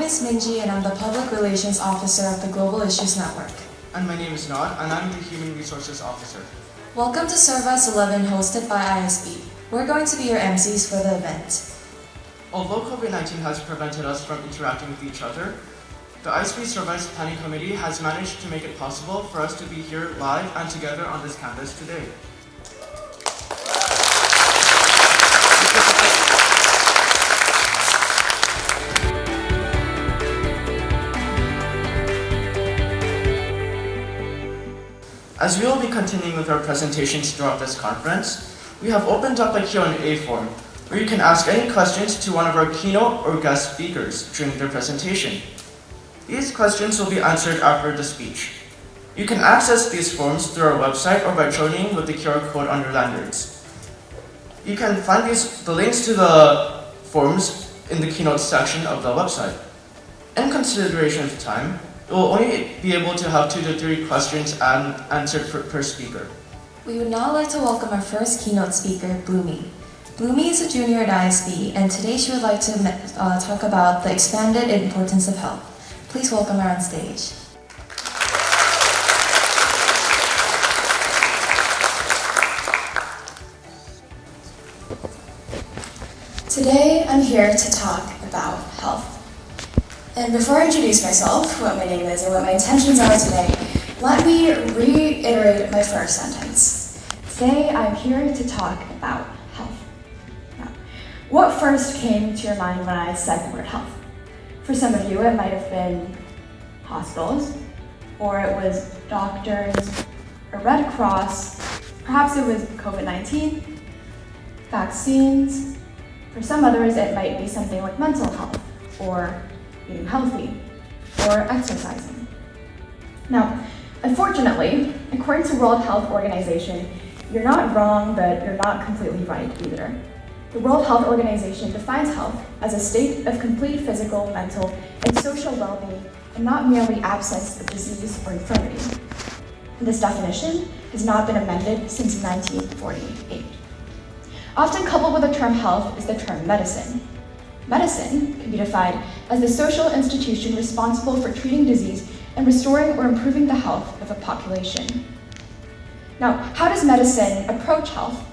is Minji and I'm the Public Relations Officer of the Global Issues Network. And my name is Nod, and I'm the Human Resources Officer. Welcome to Servas 11 hosted by ISB. We're going to be your MCs for the event. Although COVID-19 has prevented us from interacting with each other, the ISB Servas Planning Committee has managed to make it possible for us to be here live and together on this campus today. As we will be continuing with our presentations throughout this conference, we have opened up a Q&A form where you can ask any questions to one of our keynote or guest speakers during their presentation. These questions will be answered after the speech. You can access these forms through our website or by joining with the QR code on your lanyards. You can find the links to the forms in the keynote section of the website. In consideration of time, we will only be able to have 2 to 3 questions answered per speaker. We would now like to welcome our first keynote speaker, Bloomy. Bloomy is a junior at ISB, and today she would like to talk about the expanded importance of health. Please welcome her on stage. Today, I'm here to talk about health. And before I introduce myself, what my name is, and what my intentions are today, let me reiterate my first sentence. Today, I'm here to talk about health. Now, what first came to your mind when I said the word health? For some of you, it might have been hospitals, or it was doctors, a Red Cross, perhaps it was COVID-19, vaccines. For some others, it might be something like mental health, or being healthy, or exercising. Now, unfortunately, according to World Health Organization, you're not wrong, but you're not completely right either. The World Health Organization defines health as a state of complete physical, mental, and social well-being, and not merely absence of disease or infirmity. This definition has not been amended since 1948. Often coupled with the term health is the term medicine. Medicine can be defined as the social institution responsible for treating disease and restoring or improving the health of a population. Now, how does medicine approach health?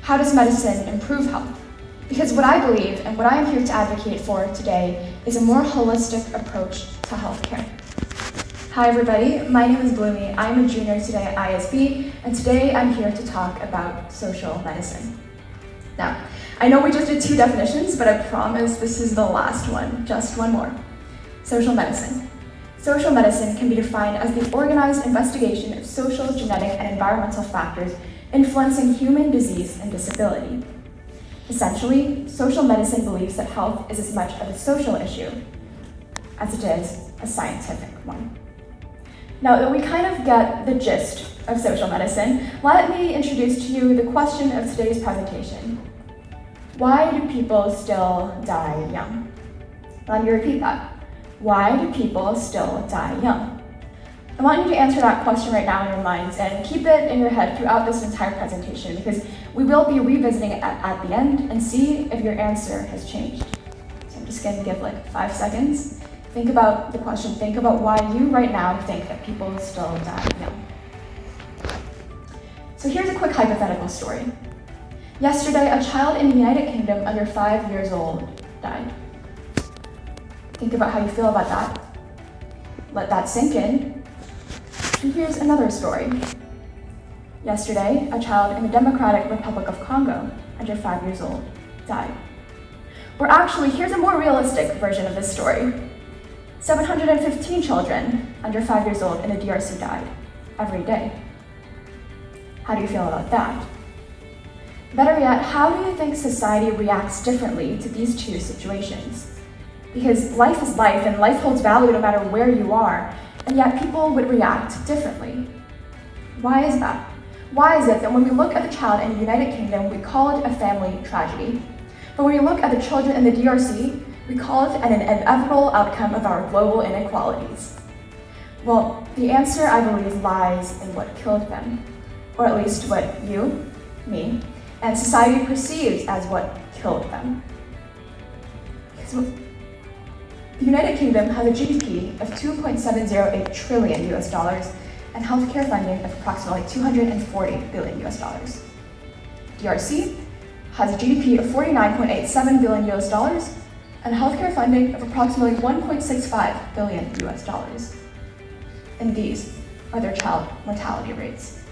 How does medicine improve health? Because what I believe and what I am here to advocate for today is a more holistic approach to healthcare. Hi everybody, my name is Bloomy. I'm a junior today at ISB, and today I'm here to talk about social medicine. Now, I know we just did 2 definitions, but I promise this is the last one, just one more. Social medicine. Social medicine can be defined as the organized investigation of social, genetic, and environmental factors influencing human disease and disability. Essentially, social medicine believes that health is as much of a social issue as it is a scientific one. Now that we kind of get the gist of social medicine, let me introduce to you the question of today's presentation. Why do people still die young? Let me repeat that. Why do people still die young? I want you to answer that question right now in your minds and keep it in your head throughout this entire presentation, because we will be revisiting it at the end and see if your answer has changed. So I'm just going to give like 5 seconds. Think about the question. Think about why you right now think that people still die young. So here's a quick hypothetical story. Yesterday, a child in the United Kingdom under 5 years old died. Think about how you feel about that. Let that sink in. And here's another story. Yesterday, a child in the Democratic Republic of Congo under 5 years old died. Or actually, here's a more realistic version of this story. 715 children under 5 years old in the DRC died every day. How do you feel about that? Better yet, how do you think society reacts differently to these 2 situations? Because life is life, and life holds value no matter where you are, and yet people would react differently. Why is that? Why is it that when we look at the child in the United Kingdom, we call it a family tragedy? But when we look at the children in the DRC, we call it an inevitable outcome of our global inequalities? Well, the answer, I believe, lies in what killed them, or at least what you, me, and society perceives as what killed them. the United Kingdom has a GDP of $2.708 trillion US dollars and healthcare funding of approximately $240 billion US dollars. DRC has a GDP of $49.87 billion US dollars and healthcare funding of approximately $1.65 billion US dollars. And these are their child mortality rates.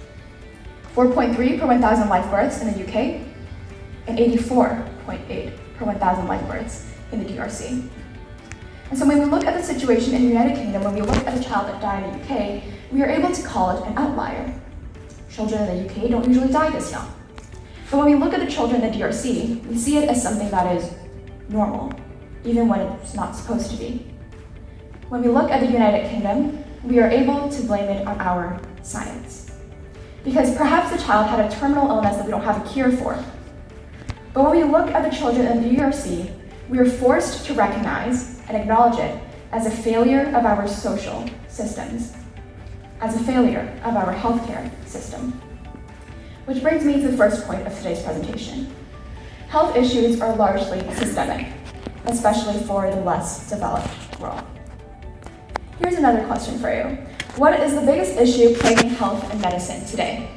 4.3 per 1,000 live births in the UK and 84.8 per 1,000 live births in the DRC. And so when we look at the situation in the United Kingdom, when we look at a child that died in the UK, we are able to call it an outlier. Children in the UK don't usually die this young. But when we look at the children in the DRC, we see it as something that is normal, even when it's not supposed to be. When we look at the United Kingdom, we are able to blame it on our science. Because perhaps the child had a terminal illness that we don't have a cure for. But when we look at the children in the DRC, we are forced to recognize and acknowledge it as a failure of our social systems, as a failure of our healthcare system. Which brings me to the first point of today's presentation. Health issues are largely systemic, especially for the less developed world. Here's another question for you. What is the biggest issue plaguing health and medicine today?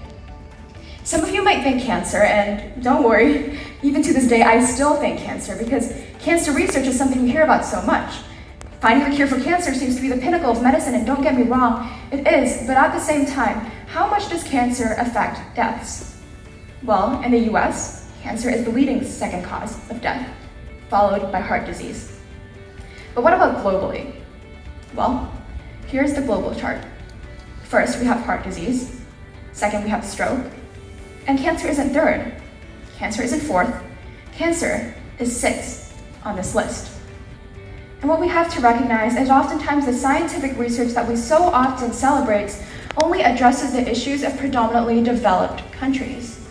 Some of you might think cancer, and don't worry, even to this day, I still think cancer because cancer research is something we hear about so much. Finding the cure for cancer seems to be the pinnacle of medicine, and don't get me wrong, it is, but at the same time, how much does cancer affect deaths? Well, in the US, cancer is the leading second cause of death, followed by heart disease. But what about globally? Well, here's the global chart. First, we have heart disease. Second, we have stroke. And cancer isn't third. Cancer isn't fourth. Cancer is sixth on this list. And what we have to recognize is oftentimes the scientific research that we so often celebrate only addresses the issues of predominantly developed countries.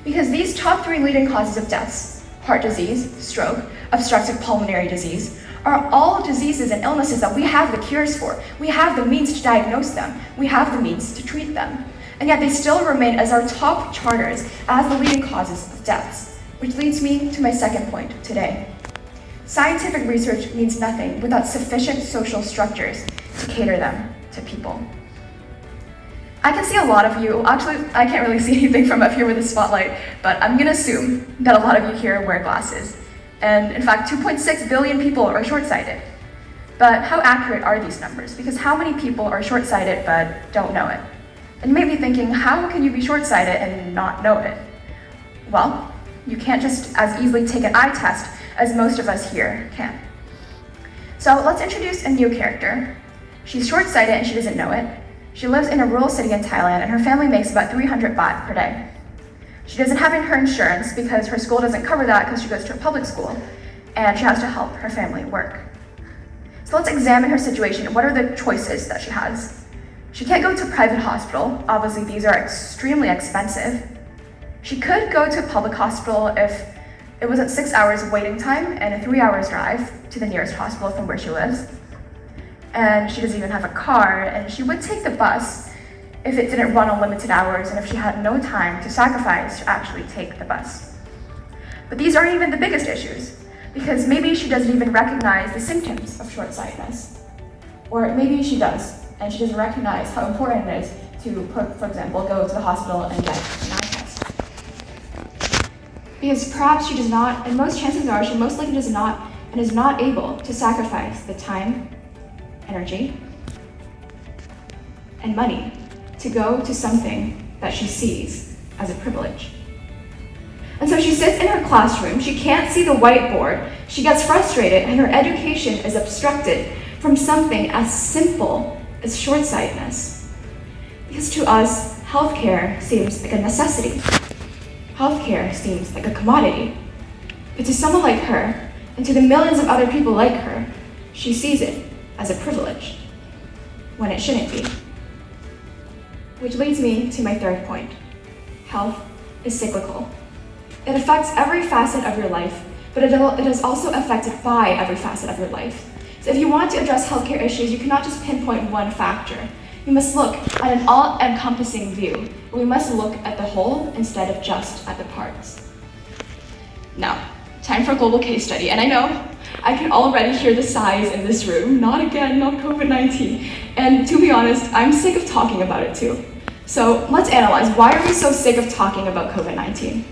Because these top three leading causes of deaths, heart disease, stroke, obstructive pulmonary disease, are all diseases and illnesses that we have the cures for. We have the means to diagnose them. We have the means to treat them. And yet they still remain as our top charters as the leading causes of deaths, which leads me to my second point today. Scientific research means nothing without sufficient social structures to cater them to people. I can see a lot of you, actually I can't really see anything from up here with the spotlight, but I'm gonna assume that a lot of you here wear glasses. And in fact, 2.6 billion people are short-sighted. But how accurate are these numbers? Because how many people are short-sighted but don't know it? And you may be thinking, how can you be short-sighted and not know it? Well, you can't just as easily take an eye test as most of us here can. So let's introduce a new character. She's short-sighted and she doesn't know it. She lives in a rural city in Thailand and her family makes about 300 baht per day. She doesn't have her insurance because her school doesn't cover that because she goes to a public school and she has to help her family work. So let's examine her situation. What are the choices that she has? She can't go to a private hospital. Obviously, these are extremely expensive. She could go to a public hospital if it was at 6 hours of waiting time and a 3 hours drive to the nearest hospital from where she lives. And she doesn't even have a car, and she would take the bus if it didn't run on limited hours and if she had no time to sacrifice to actually take the bus. But these aren't even the biggest issues, because maybe she doesn't even recognize the symptoms of short-sightedness. Or maybe she does, and she doesn't recognize how important it is to, for example, go to the hospital and get an eye test. Because perhaps she does not, and most chances are she most likely does not, and is not able to sacrifice the time, energy, and money to go to something that she sees as a privilege. And so she sits in her classroom, she can't see the whiteboard, she gets frustrated, and her education is obstructed from something as simple as short-sightedness. Because to us, healthcare seems like a necessity. Healthcare seems like a commodity. But to someone like her, and to the millions of other people like her, she sees it as a privilege, when it shouldn't be. Which leads me to my third point. Health is cyclical. It affects every facet of your life, but it is also affected by every facet of your life. So if you want to address healthcare issues, you cannot just pinpoint one factor. You must look at an all-encompassing view. We must look at the whole instead of just at the parts. Now, time for a global case study. And I know I can already hear the sighs in this room. Not again, not COVID-19. And to be honest, I'm sick of talking about it too. So let's analyze, why are we so sick of talking about COVID-19?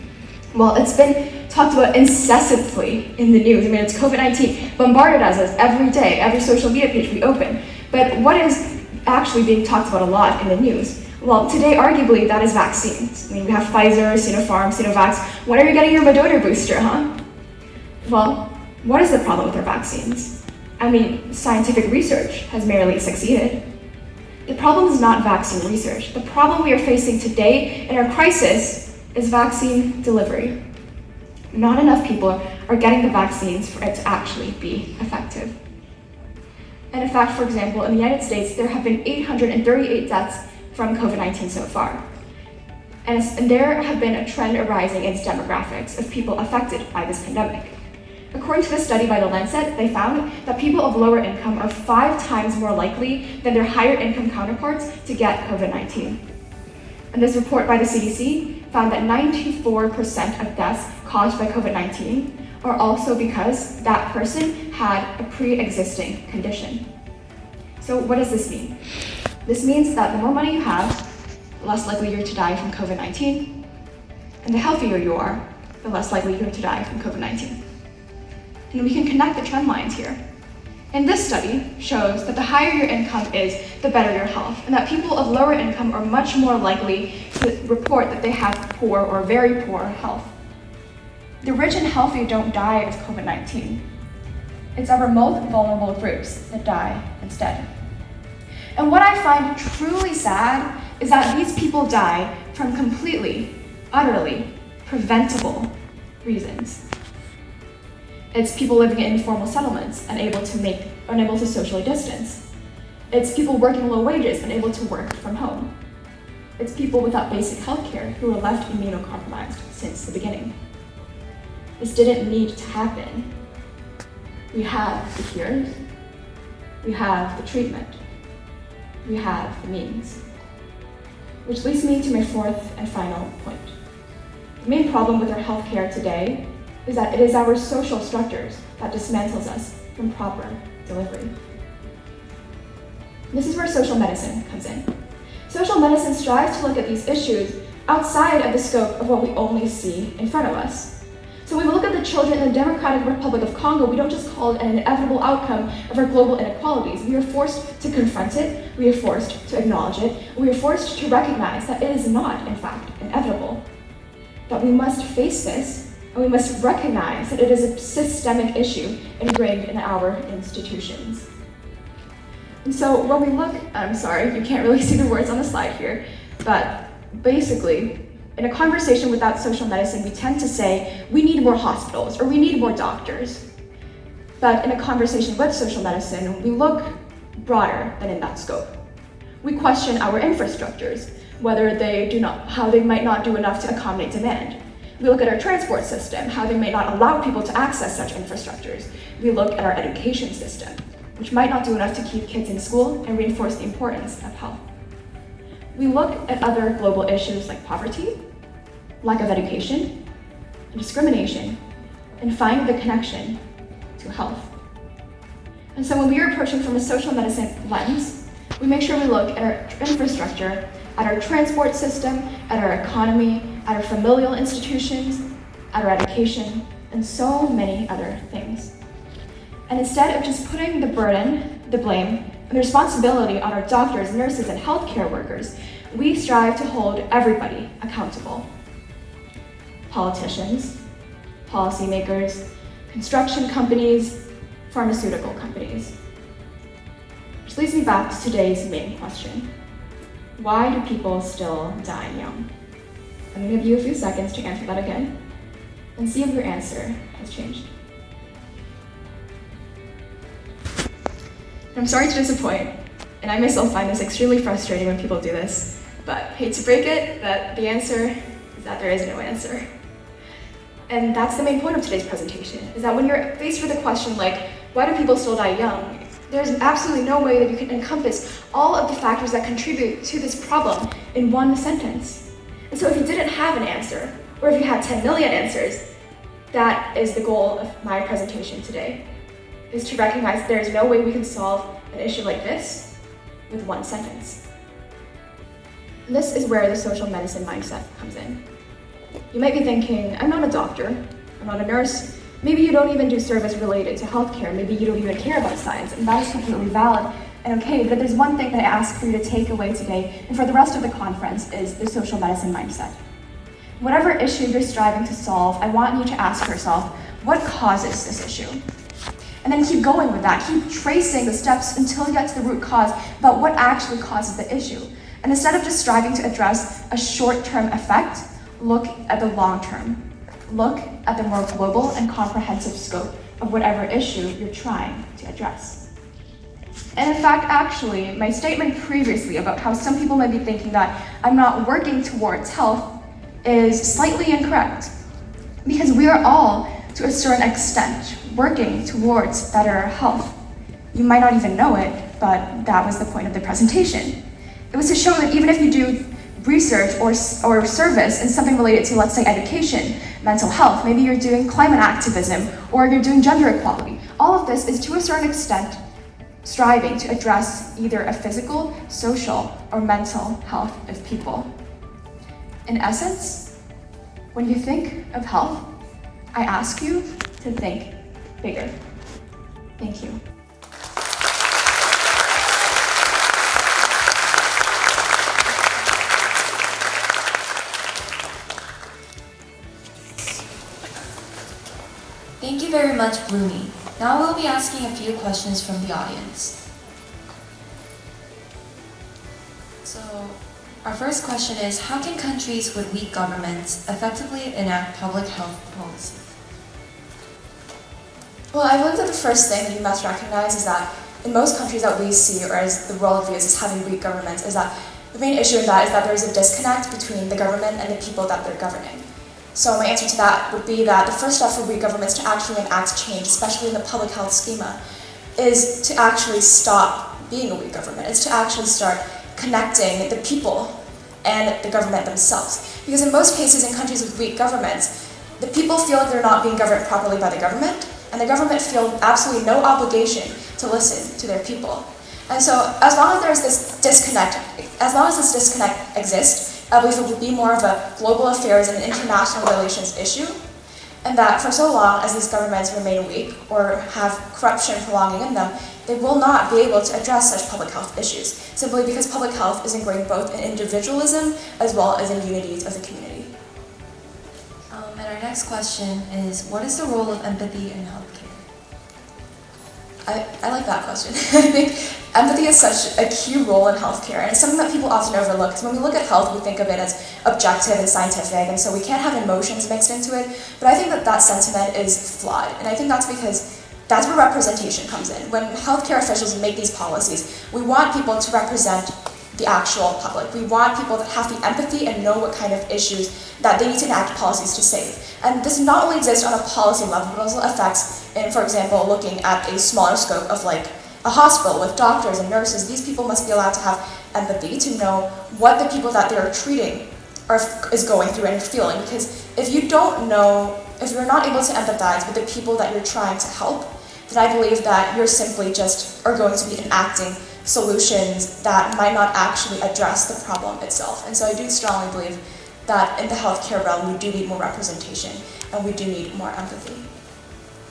Well, it's been talked about incessantly in the news. I mean, it's COVID-19 bombarded us every day, every social media page we open. But what is actually being talked about a lot in the news? Well, today, arguably, that is vaccines. I mean, we have Pfizer, Sinopharm, Sinovac. When are you getting your Moderna booster, huh? Well, what is the problem with our vaccines? I mean, scientific research has merely succeeded. The problem is not vaccine research. The problem we are facing today in our crisis is vaccine delivery. Not enough people are getting the vaccines for it to actually be effective. And in fact, for example, in the United States, there have been 838 deaths from COVID-19 so far. And there have been a trend arising in demographics of people affected by this pandemic. According to this study by The Lancet, they found that people of lower income are 5 times more likely than their higher income counterparts to get COVID-19. And this report by the CDC found that 94% of deaths caused by COVID-19 are also because that person had a pre-existing condition. So what does this mean? This means that the more money you have, the less likely you're to die from COVID-19, and the healthier you are, the less likely you're to die from COVID-19. And we can connect the trend lines here. And this study shows that the higher your income is, the better your health, and that people of lower income are much more likely to report that they have poor or very poor health. The rich and healthy don't die of COVID-19. It's our most vulnerable groups that die instead. And what I find truly sad is that these people die from completely, utterly preventable reasons. It's people living in informal settlements, unable to socially distance. It's people working low wages, unable to work from home. It's people without basic health care who are left immunocompromised since the beginning. This didn't need to happen. We have the cures, we have the treatment, we have the means. Which leads me to my fourth and final point. The main problem with our healthcare today is that it is our social structures that dismantles us from proper delivery. This is where social medicine comes in. Social medicine strives to look at these issues outside of the scope of what we only see in front of us. So when we look at the children in the Democratic Republic of Congo, we don't just call it an inevitable outcome of our global inequalities. We are forced to confront it, we are forced to acknowledge it, we are forced to recognize that it is not, in fact, inevitable. That we must face this, and we must recognize that it is a systemic issue ingrained in our institutions. And so when we look, I'm sorry, you can't really see the words on the slide here, but basically, in a conversation without social medicine, we tend to say, we need more hospitals, or we need more doctors. But in a conversation with social medicine, we look broader than in that scope. We question our infrastructures, how they might not do enough to accommodate demand. We look at our transport system, how they may not allow people to access such infrastructures. We look at our education system, which might not do enough to keep kids in school and reinforce the importance of health. We look at other global issues like poverty, lack of education, discrimination, and find the connection to health. And so when we are approaching from a social medicine lens, we make sure we look at our infrastructure, at our transport system, at our economy, at our familial institutions, at our education, and so many other things. And instead of just putting the burden, the blame, and the responsibility on our doctors, nurses, and healthcare workers, we strive to hold everybody accountable. Politicians, policymakers, construction companies, pharmaceutical companies. Which leads me back to today's main question. Why do people still die young? I'm going to give you a few seconds to answer that again and see if your answer has changed. I'm sorry to disappoint, and I myself find this extremely frustrating when people do this, but hate to break it, that the answer is that there is no answer. And that's the main point of today's presentation, is that when you're faced with a question like, why do people still die young? There's absolutely no way that you can encompass all of the factors that contribute to this problem in one sentence. And so if you didn't have an answer, or if you had 10 million answers, that is the goal of my presentation today. is to recognize there is no way we can solve an issue like this with one sentence. And this is where the social medicine mindset comes in. You might be thinking, I'm not a doctor, I'm not a nurse, maybe you don't even do service related to healthcare, maybe you don't even care about science, and that is completely valid and okay, but there's one thing that I ask for you to take away today and for the rest of the conference is the social medicine mindset. Whatever issue you're striving to solve, I want you to ask yourself, what causes this issue? And then keep going with that, keep tracing the steps until you get to the root cause about what actually causes the issue. And instead of just striving to address a short-term effect, look at the long term. Look at the more global and comprehensive scope of whatever issue you're trying to address. And in fact, actually, my statement previously about how some people might be thinking that I'm not working towards health is slightly incorrect. Because we are all, to a certain extent, working towards better health. You might not even know it, but that was the point of the presentation. It was to show that even if you do research or service in something related to, let's say, education, mental health, maybe you're doing climate activism, or you're doing gender equality, all of this is to a certain extent striving to address either a physical, social, or mental health of people. In essence, when you think of health, I ask you to think bigger. Thank you. Thank you very much, Bloomy. Now we'll be asking a few questions from the audience. So, our first question is, how can countries with weak governments effectively enact public health policy? Well, I believe that the first thing that you must recognize is that in most countries that we see, or as the world views as having weak governments, is that the main issue in that is that there's a disconnect between the government and the people that they're governing. So my answer to that would be that the first step for weak governments to actually enact change, especially in the public health schema, is to actually stop being a weak government. It's to actually start connecting the people and the government themselves. Because in most cases in countries with weak governments, the people feel like they're not being governed properly by the government, and the government feel absolutely no obligation to listen to their people. And so as long as there's this disconnect, exists, I believe it would be more of a global affairs and international relations issue, and that for so long as these governments remain weak or have corruption prolonging in them, they will not be able to address such public health issues, simply because public health is ingrained both in individualism as well as in unities of the community. And our next question is, what is the role of empathy in healthcare? I like that question. I think empathy is such a key role in healthcare, and it's something that people often overlook. Because when we look at health, we think of it as objective and scientific, and so we can't have emotions mixed into it. But I think that that sentiment is flawed, and I think that's because that's where representation comes in. When healthcare officials make these policies, we want people to represent the actual public. We want people that have the empathy and know what kind of issues that they need to enact policies to save. And this not only exists on a policy level, but also affects in, for example, looking at a smaller scope of like a hospital with doctors and nurses. These people must be allowed to have empathy to know what the people that they're treating is going through and feeling. Because if you don't know, if you're not able to empathize with the people that you're trying to help, then I believe that you're simply just are going to be enacting solutions that might not actually address the problem itself. And so I do strongly believe that in the healthcare realm, we do need more representation and we do need more empathy.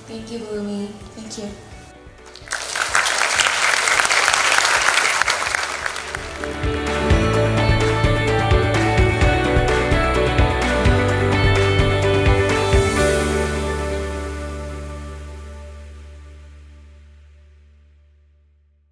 Thank you, Bloomy. Thank you.